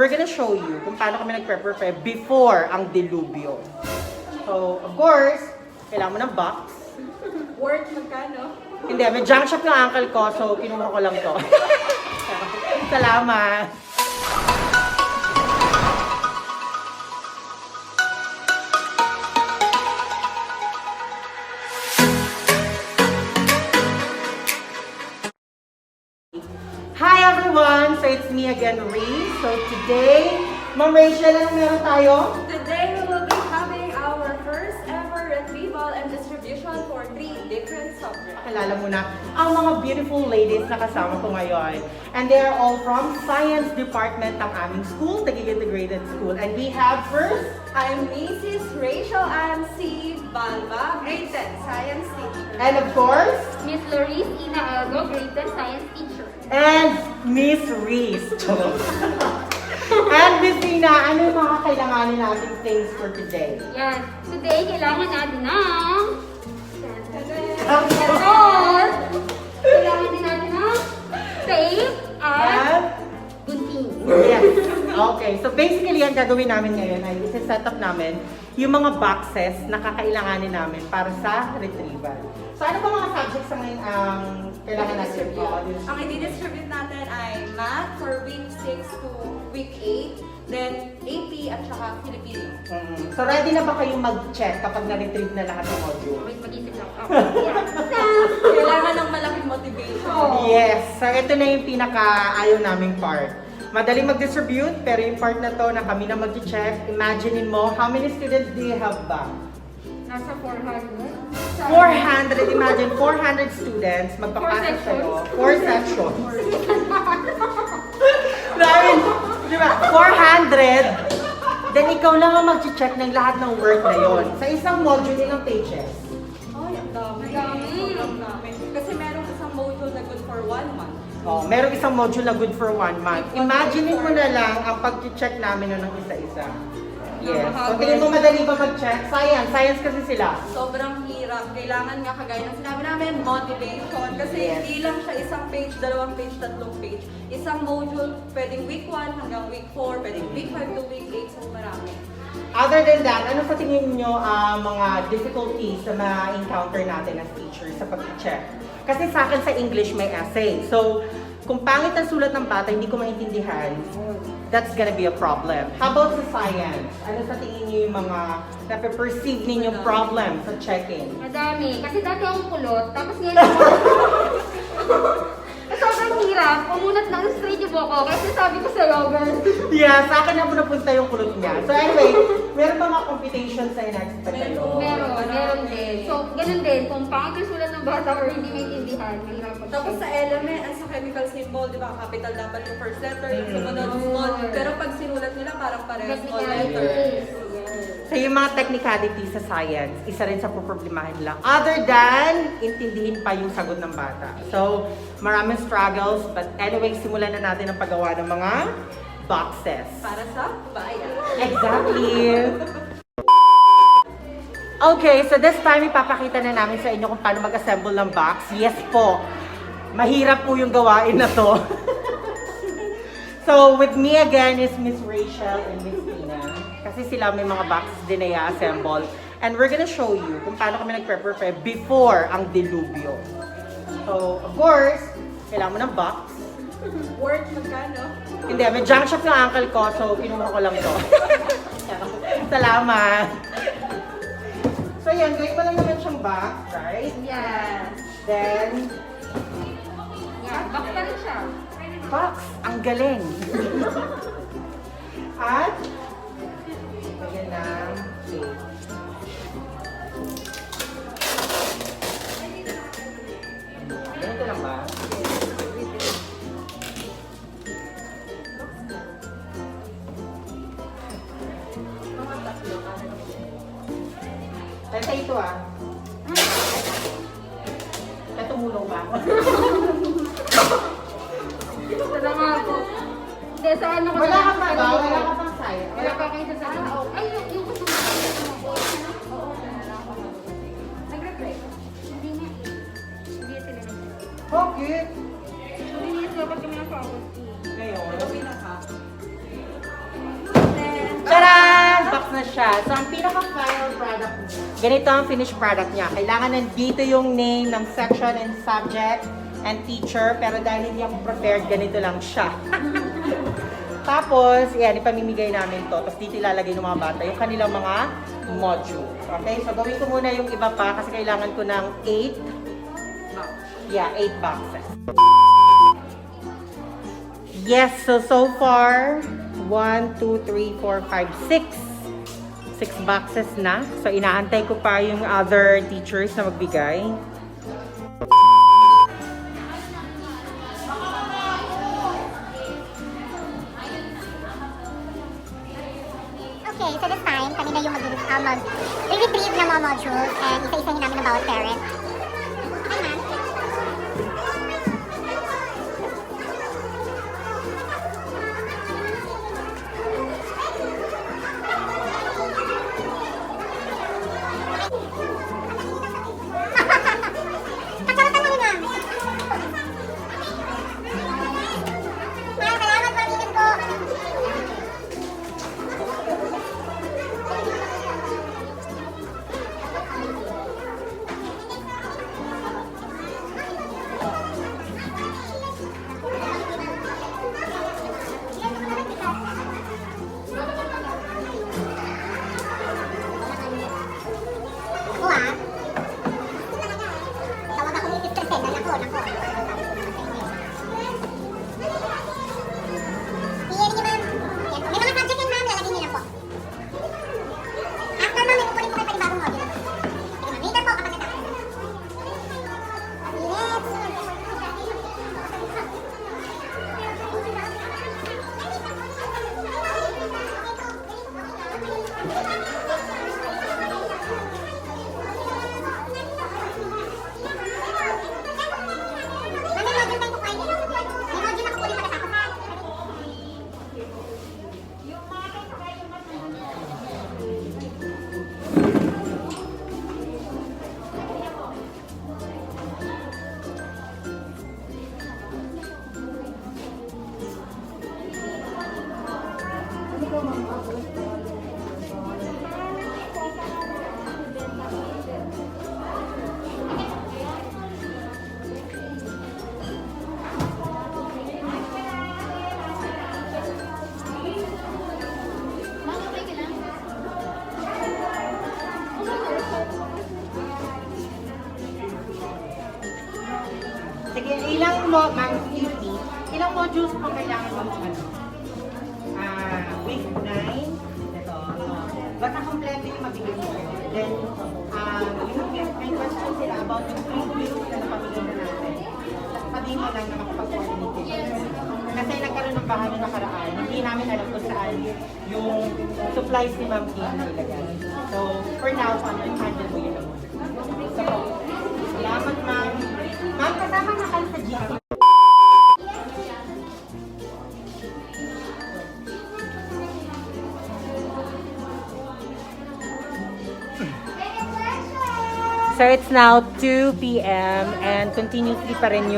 We're gonna show you kung paano kami nagpe-prepare before ang dilubyo. So, of course, kailangan mo ng box. Worth magkano? Hindi, may junk shop yung uncle ko, so kinuha ko lang to. Salamat! Hi everyone! So it's me again, Reese. So today, Ma'am Rachel, anong meron tayo? Today we will be having our first ever retrieval and distribution for 3 different subjects. Pakilala muna ang mga beautiful ladies na kasama ko ngayon. And they are all from Science Department ng aming school, Taguig Integrated School. And we have first, I'm Mrs. Rachel Ann C. Balba, grade 10 science teacher. and of course, Miss Loris Ina Algo, grade 10 science teacher. and Miss Reese. And Miss Tina, ano yung mga kailanganin nating things for today? Yan. Today, kailangan natin ng... Ang Tapos, kailangan din natin ng tape at And, gunting. yes. Okay. So basically, ang gagawin namin ngayon ay isa-set up namin yung mga boxes na kakailanganin namin para sa retrieval. So ano ba mga subjects sa ngayon ang kailangan natin? Ang i-distribute natin ay math for week 6 to week 8, then AP at saka Filipino. So ready na ba kayong mag-check kapag na-retrieve na lahat ng module? Wait, mag-isip lang. Okay. Yeah. Kailangan ng malaking motivation. Yes. So ito na yung pinaka-ayaw naming part. Madaling mag-distribute, pero yung part na to na kami na mag-check, imaginein mo, how many students do you have ba? Nasa 400. 400, imagine 400 students magpapasa sa'yo. 4 sections. Dahil, di ba, 400, then ikaw lang ang mag-check ng lahat ng work na yon. Sa isang module, ilang pages? Ay, ang dami. Ang dami. Sobrang dami. Kasi merong isang module na good for 1 month. Oh, merong isang module na good for 1 month. Imaginein mo na lang ang pag-check namin ng isa-isa. Yes. So, tingin mo madali ba mag-check? Science kasi sila. Sobrang hirap. Kailangan nga kagaya ng sinabi namin, motivation. Kasi Yes. hindi lang siya isang page, 2 page, 3 page. Isang module, pwedeng week 1 hanggang week 4, pwedeng week 5 to week 8, so marami. Other than that, ano sa tingin nyo mga difficulties na ma-encounter natin as teachers sa pag-check? Kasi sa akin sa English may essay. So, kung pangit ang sulat ng bata, hindi ko maintindihan, that's gonna be a problem. How about sa science? Ano sa tingin nyo yung mga nape-perceive ninyong problem sa checking? Madami. Kasi dati akong kulot, tapos ngayon sobrang hirap. Pumunat ng straight yung buko. Kasi sabi ko sa Robert. Yeah, sa akin na po napunta yung kulot niya. So anyway, meron ba mga computations sa in-expect kayo? Meron din. So, ganun din. Kung pangit yung sulat ng bata or hindi maintindihan, mahirap po. Tapos sa element, ang sa chemical symbol, di ba, capital dapat yung first letter, yung sumunod small. Pero pag sinulat nila, parang parehas small letter. So yung mga technicalities sa science, isa rin sa poproblemahin nila. Other than, intindihin pa yung sagot ng bata. So, maraming struggles. But anyway, simulan na natin ang paggawa ng mga boxes. Para sa bayan. Exactly. Okay, so this time ipapakita na namin sa inyo kung paano mag-assemble ng box. Yes po, mahirap po yung gawain na to. So, with me again is Miss Rachel and Miss Tina. Kasi sila may mga boxes din na i-assemble. And we're gonna show you kung paano kami nagpe-prepare before ang dilubyo. So, of course, kailangan mo ng box. Worth magkano? Hindi, may junk shop yung uncle ko, so kinuha ko lang to. Salamat! So yan, gawin mo lang naman siyang box, right? Yan. Then, Yan. Box pa rin siya. box! Ang galing! At, lagyan ng tape. Ganito lang ba? Tenta ito ah. Kaya tumulong ba ako? Sana nga po. Hindi, sa ano ko Wala na- ka pa ba? Wala ka pang side? Wala pa kayo sa ano. Ay, yung gusto mo. Oo. Nag-reply. Hindi nga eh. Hindi sila nag- Bakit? Hindi dapat kami ng focus. Ngayon? Pero pinaka. na siya. So, ang pinaka-final product, ganito ang finished product niya. Kailangan nandito yung name ng section and subject and teacher, pero dahil hindi ako prepared, ganito lang siya. Tapos, yan, ipamimigay namin to. Tapos dito ilalagay ng mga bata yung kanilang mga module. Okay? So, gawin ko muna yung iba pa kasi kailangan ko ng 8 boxes. Yes, so far, 1, 2, 3, 4, 5, 6. 6 boxes na. So, inaantay ko pa yung other teachers na magbigay. Okay, so this time, kami na yung mag-retrieve ng mga modules and isa-isahin namin ng bawat parent. Okay, ma'am. Kasalutan mo na, ma'am. Ma'am, salamat po, ingat po. Tawag ako ni Mr. Sen. Nako. Iyan niyo, ma'am. Yan. May mga subject yan, ma'am. Lalagyan niyo lang po. After, ma'am, may kukunin po kayo panibagong module. Sige, ma'am. Later po kapag natapos. Sige, ilang modules po kailangan mo week 9. Ito. Basta kompleto yung mabigay mo. Then, may question sila about yung previews na napamigay na natin. Sabihin mo lang na makapag-coordinate. Kasi nagkaroon ng bahay na nakaraan, hindi namin alam kung saan yung supplies ni Ma'am Kim nilagay. So, for now, handle mo yun naman. So, salamat, Ma'am. Ma'am, kasama na kayo sa GC. So it's now 2 p.m. and continuous pa rin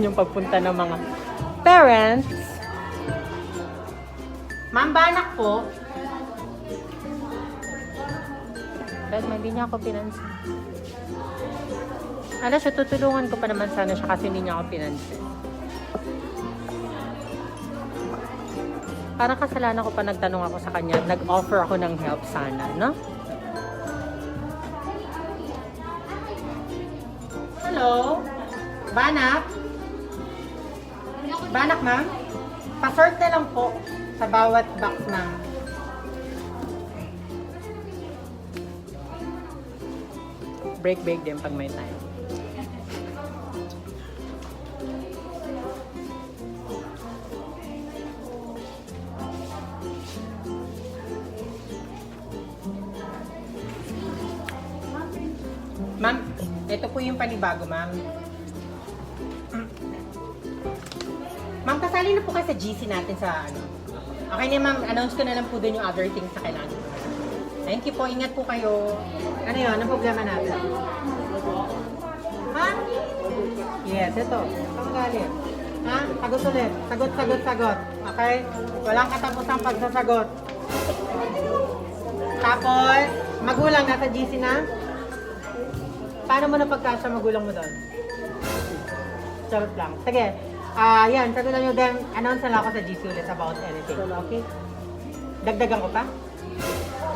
yung pagpunta ng mga parents. Ma'am, banak po. Dahil hindi niya ako pinansin. Ala siya, tutulungan ko pa naman sana siya kasi hindi niya ako pinansin. Parang kasalanan ko pa nagtanong ako sa kanya. Nag-offer ako ng help sana, no? Hello? Banak? Banak, ma'am? Pa-sort na lang po sa bawat box, ma'am. Break din pag may time. Ma'am, ito po yung panibago, ma'am. Ma'am, kasali na po kayo sa GC natin sa ano. Okay na, ma'am. Announce ko na lang po dun yung other things na kailangan. Thank you po. Ingat po kayo. Ano yun? Anong problema natin? Ha? Yes, ito. Saan galing? Ha? Sagot ulit. Sagot. Okay? Walang katapusang pagsasagot. Tapos, magulang, nasa GC na? Paano mo napagkasya magulang mo doon? Charot lang. Sige. Yan, sagutan nyo din. Announce na lang ako sa GC ulit about anything. Okay? Dagdagan ko pa?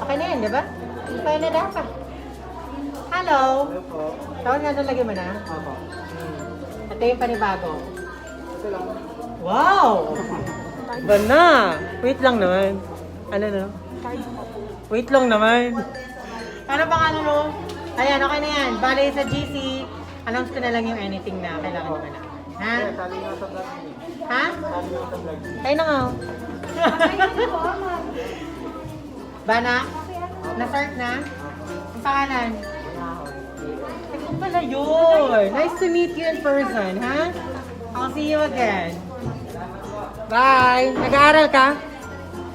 Okay na yan, di ba? Kaya na dapat. Hello? Tawag nga doon, lagyan mo na? Opo. Ito yung panibago. Wow! Ba na? Wait lang naman. Ano na? Wait lang naman. Ano pangalan mo? Ayan, okay na yan. Bale sa GC, announce ko na lang yung anything na kailangan mo na. Ha? Ha? Tayo na nga. Bana? Na-start na? Ang pangalan? Ito pala yun. Nice to meet you in person, ha? I'll see you again. Bye! Nag-aaral ka?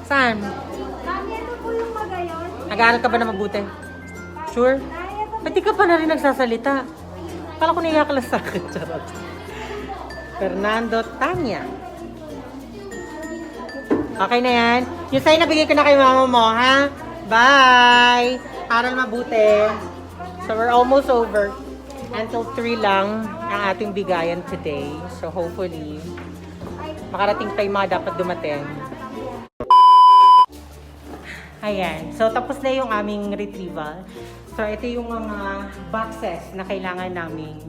Saan? Mami, ito po yung magayon. Nag-aaral ka ba na mabuti? Sure? Ba't di ka pa na rin nagsasalita? Kala ko naiyak lang sa akin. Charot. Fernando Tanya. Okay na yan. Yung sign na bigay ko na kay mama mo, ha? Bye! Aral mabuti. So we're almost over. Until 3 lang ang ating bigayan today. So hopefully, makarating pa yung mga dapat dumating. Ayan. So, tapos na yung aming retrieval. So, ito yung mga boxes na kailangan namin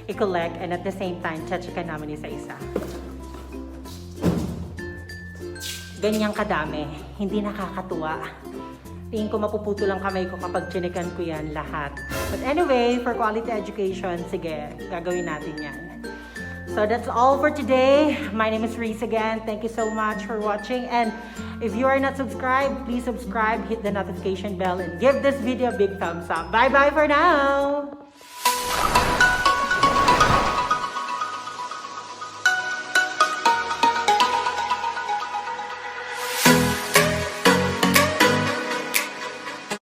i-collect and at the same time, tsatsikan namin isa-isa. Ganyang kadami. Hindi nakakatuwa. Tingin ko mapuputo lang kamay ko kapag chinikan ko yan lahat. But anyway, for quality education, sige, gagawin natin yan. So that's all for today. My name is Reese again. Thank you so much for watching. And if you are not subscribed, please subscribe, hit the notification bell, and give this video a big thumbs up. Bye-bye for now!